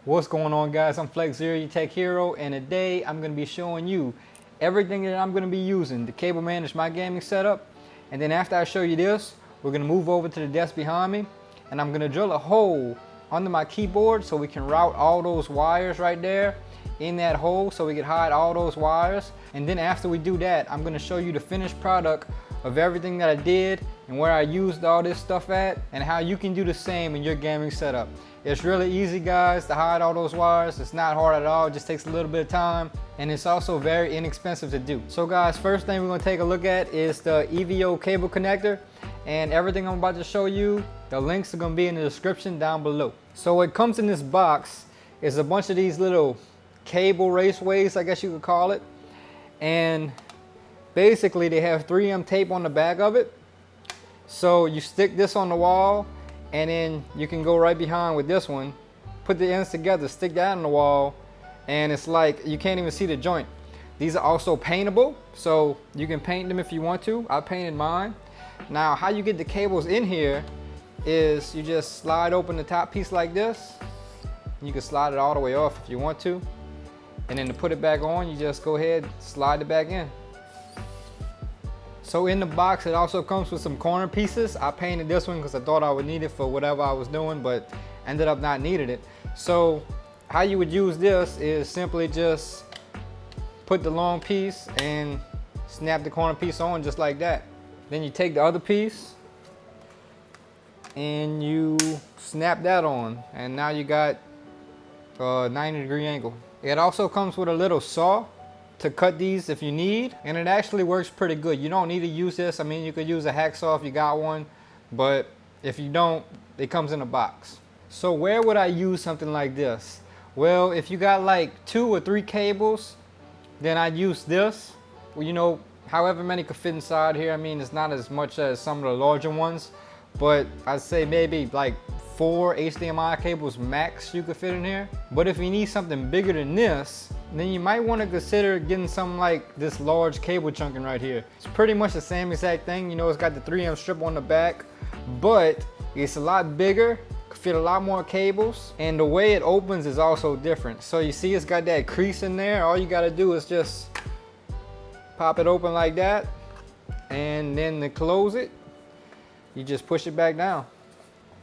What's going on, guys? I'm FlexZero, your tech hero, and today I'm going to be showing you everything that I'm going to be using to cable manage my gaming setup. And then after I show you this, we're going to move over to the desk behind me, and I'm going to drill a hole under my keyboard so we can route all those wires right there in that hole so we can hide all those wires. And then after we do that, I'm going to show you the finished product of everything that I did and where I used all this stuff at, and how you can do the same in your gaming setup. It's really easy, guys, to hide all those wires. It's not hard at all. It just takes a little bit of time, and it's also very inexpensive to do. So guys, first thing we're going to take a look at is the EVO cable connector, and everything I'm about to show you, the links are going to be in the description down below. So what comes in this box is a bunch of these little cable raceways, I guess you could call it, and basically they have 3M tape on the back of it. So you stick this on the wall, and then you can go right behind with this one, put the ends together, stick that on the wall, and it's like you can't even see the joint. These are also paintable, so you can paint them if you want to. I painted mine. Now, how you get the cables in here is you just slide open the top piece like this. You can slide it all the way off if you want to, and then to put it back on, you just go ahead, slide it back in. So in the box, it also comes with some corner pieces. I painted this one because I thought I would need it for whatever I was doing, but ended up not needing it. So how you would use this is simply just put the long piece and snap the corner piece on just like that. Then you take the other piece and you snap that on, and now you got a 90-degree angle. It also comes with a little saw to cut these if you need, and it actually works pretty good. You don't need to use this. I mean, you could use a hacksaw if you got one, but if you don't, it comes in a box. So where would I use something like this? Well, if you got like 2 or 3 cables, then I'd use this. Well, you know, however many could fit inside here. I mean, it's not as much as some of the larger ones, but I'd say maybe like 4 HDMI cables max you could fit in here. But if you need something bigger than this, then you might want to consider getting something like this large cable chunking right here. It's pretty much the same exact thing. You know, it's got the 3M strip on the back, but it's a lot bigger, could fit a lot more cables, and the way it opens is also different. So you see it's got that crease in there. All you got to do is just pop it open like that, and then to close it, you just push it back down.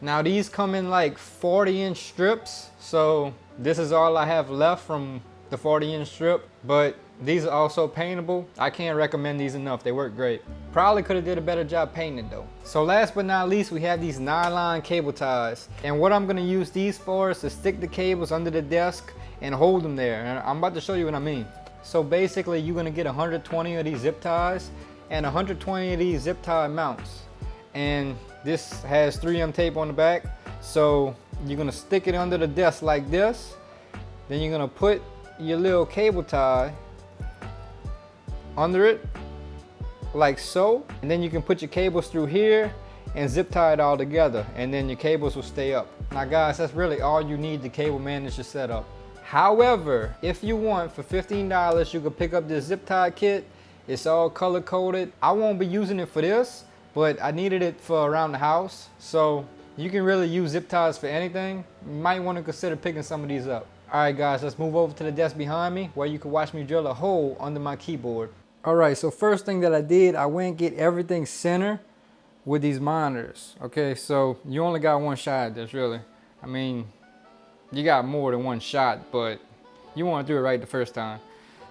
Now these come in like 40-inch strips, so this is all I have left from the 40-inch strip, but these are also paintable. I can't recommend these enough. They work great. Probably could have did a better job painting it though. So last but not least, we have these nylon cable ties, and what I'm going to use these for is to stick the cables under the desk and hold them there, and I'm about to show you what I mean. So basically, you're going to get 120 of these zip ties and 120 of these zip tie mounts, and this has 3M tape on the back. So you're going to stick it under the desk like this, then you're going to put your little cable tie under it like so, and then you can put your cables through here and zip tie it all together, and then your cables will stay up. Now guys, that's really all you need to cable manage your setup. However, if you want, for $15 you can pick up this zip tie kit. It's all color coded. I won't be using it for this, but I needed it for around the house, so you can really use zip ties for anything. You might want to consider picking some of these up. Alright guys, let's move over to the desk behind me where you can watch me drill a hole under my keyboard. Alright, so first thing that I did, I went and get everything center with these monitors. Okay, so you only got one shot at this, really. I mean, you got more than one shot, but you want to do it right the first time.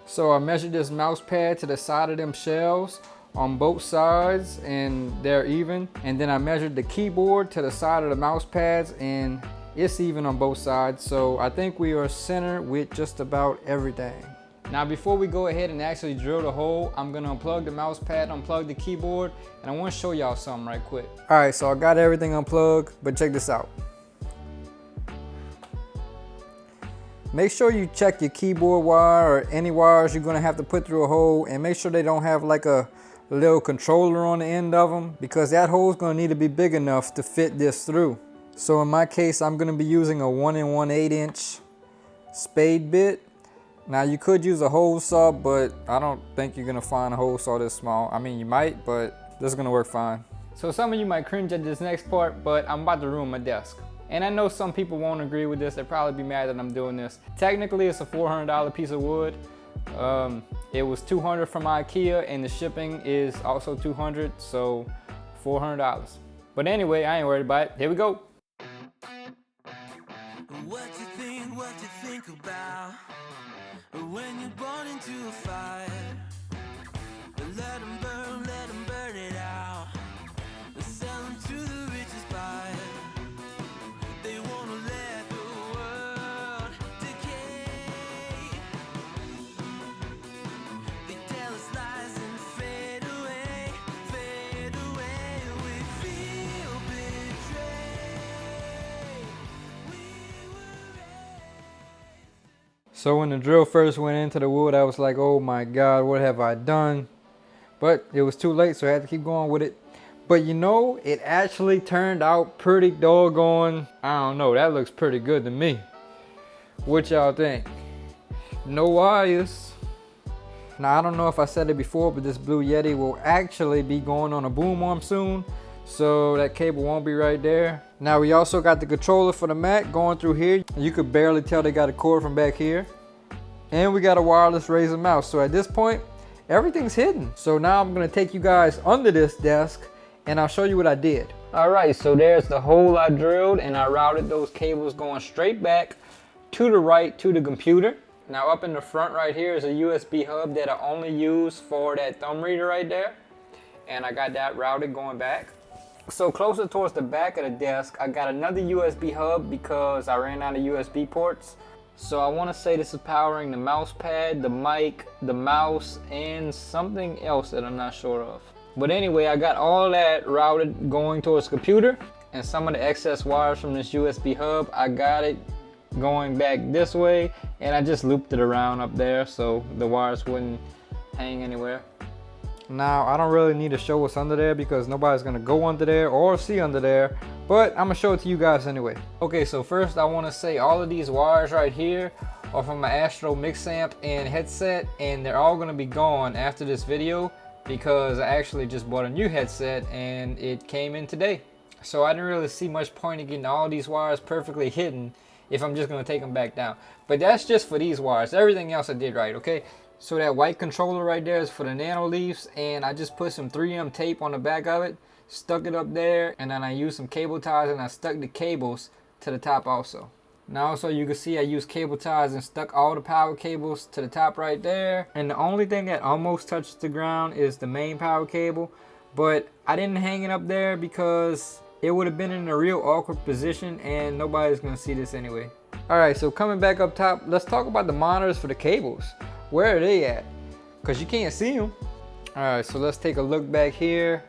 So I measured this mouse pad to the side of them shelves on both sides, and they're even. And then I measured the keyboard to the side of the mouse pads, and it's even on both sides. So I think we are centered with just about everything. Now before we go ahead and actually drill the hole, I'm gonna unplug the mouse pad, unplug the keyboard, and I wanna show y'all something right quick. All right, so I got everything unplugged, but check this out. Make sure you check your keyboard wire or any wires you're gonna have to put through a hole, and make sure they don't have like a little controller on the end of them, because that hole is gonna need to be big enough to fit this through. So in my case, I'm going to be using a 1 1/8 inch spade bit. Now you could use a hole saw, but I don't think you're going to find a hole saw this small. I mean, you might, but this is going to work fine. So some of you might cringe at this next part, but I'm about to ruin my desk. And I know some people won't agree with this. They'll probably be mad that I'm doing this. Technically, it's a $400 piece of wood. It was $200 from Ikea, and the shipping is also $200, so $400. But anyway, I ain't worried about it. Here we go. What you think about when you're born into a fire? Let them burn it out. Sell them to the richest buyer. They wanna let the world decay. They tell us lies and fade away. We feel betrayed. We were raised. So when the drill first went into the wood, I was like, oh my God, what have I done? But it was too late, so I had to keep going with it. But you know, it actually turned out pretty doggone, I don't know, that looks pretty good to me. What y'all think? No wires. Now, I don't know if I said it before, but this Blue Yeti will actually be going on a boom arm soon. So that cable won't be right there. Now, we also got the controller for the Mac going through here. You could barely tell they got a cord from back here. And we got a wireless Razer mouse. So at this point, everything's hidden. So now I'm gonna take you guys under this desk and I'll show you what I did. All right, so there's the hole I drilled, and I routed those cables going straight back to the right to the computer. Now up in the front right here is a USB hub that I only use for that thumb reader right there. And I got that routed going back. So closer towards the back of the desk, I got another USB hub because I ran out of USB ports. So I want to say this is powering the mouse pad, the mic, the mouse, and something else that I'm not sure of. But anyway, I got all that routed going towards the computer, and some of the excess wires from this USB hub, I got it going back this way, and I just looped it around up there so the wires wouldn't hang anywhere. Now, I don't really need to show what's under there because nobody's gonna go under there or see under there, but I'm gonna show it to you guys anyway. Okay, so first I wanna say all of these wires right here are from my Astro mix amp and headset, and they're all gonna be gone after this video because I actually just bought a new headset and it came in today. So I didn't really see much point in getting all these wires perfectly hidden if I'm just gonna take them back down. But that's just for these wires. Everything else I did right, okay? So that white controller right there is for the nano leaves, and I just put some 3M tape on the back of it, stuck it up there, and then I used some cable ties and I stuck the cables to the top also. Now also you can see I used cable ties and stuck all the power cables to the top right there. And the only thing that almost touches the ground is the main power cable, but I didn't hang it up there because it would have been in a real awkward position and nobody's gonna see this anyway. Alright, so coming back up top, let's talk about the monitors for the cables. Where are they at? Because you can't see them. Alright, so let's take a look back here.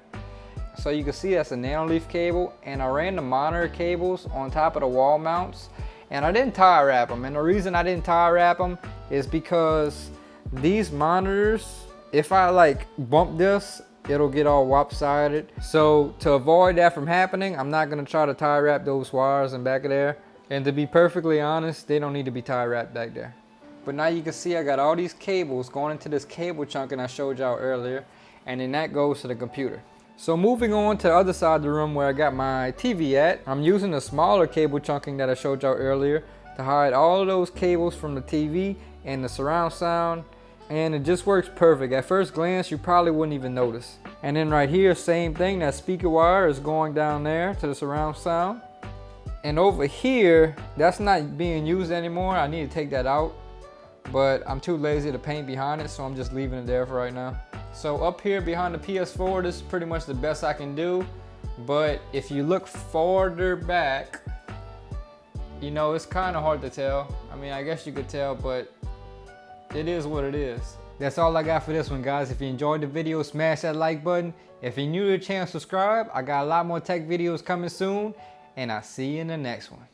So you can see that's a nanoleaf cable, and I ran the monitor cables on top of the wall mounts, and I didn't tie wrap them. And the reason I didn't tie wrap them is because these monitors, if I like bump this, it'll get all lopsided. So to avoid that from happening, I'm not gonna try to tie wrap those wires in back of there. And to be perfectly honest, they don't need to be tie wrapped back there. But now you can see I got all these cables going into this cable chunking I showed y'all earlier, and then that goes to the computer. So moving on to the other side of the room where I got my TV at, I'm using the smaller cable chunking that I showed y'all earlier to hide all of those cables from the TV and the surround sound, and it just works perfect. At first glance, you probably wouldn't even notice. And then right here, same thing, that speaker wire is going down there to the surround sound. And over here, that's not being used anymore. I need to take that out, but I'm too lazy to paint behind it, so I'm just leaving it there for right now. So up here behind the PS4, this is pretty much the best I can do. But if you look farther back, you know, it's kind of hard to tell. I mean, I guess you could tell, but it is what it is. That's all I got for this one, guys. If you enjoyed the video, smash that like button. If you're new to the channel, subscribe. I got a lot more tech videos coming soon, and I'll see you in the next one.